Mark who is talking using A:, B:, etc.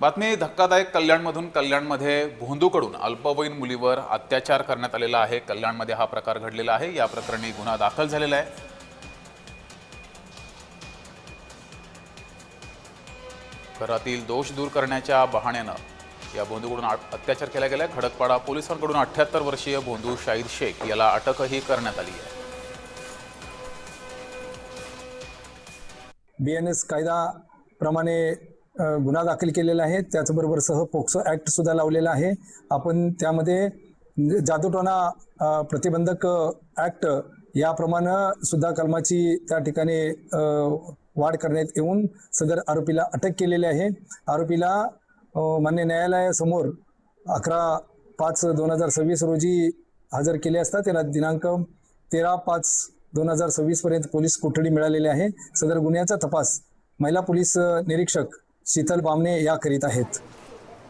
A: बातमी धक्कादायक कल्याणमध्ये भोंदूकडून अल्पवयीन मुलीवर अत्याचार करण्यात आलेला आहे। कल्याणमध्ये हा प्रकार घडलेला आहे। या प्रकरणी गुन्हा दाखल झालेला आहे। घरातील दोष दूर करण्याच्या बहाण्याने या भोंदूकडून अत्याचार केला गेला आहे। खडकपाडा पोलिसांकडून 78 वर्षीय भोंदू शाहीद शेख याला अटकही करण्यात आली आहे।
B: BNS कायदा प्रमाणे गुन्हा दाखल केलेला आहे। त्याचबरोबर सह पोक्सो ऍक्ट सुद्धा लावलेला आहे। आपण त्यामध्ये जादूटोणा प्रतिबंधक ऍक्ट याप्रमाणे सुद्धा कलमाची त्या ठिकाणी वाढ करण्यात येऊन सदर आरोपीला अटक केलेली आहे। आरोपीला मान्य न्यायालयासमोर 11/5/2026 रोजी हजर केले असता त्याला दिनांक 13/5/2026 पर्यंत पोलीस कोठडी मिळालेली आहे। सदर गुन्ह्याचा तपास महिला पोलीस निरीक्षक शीतल बामणे या करीत आहेत।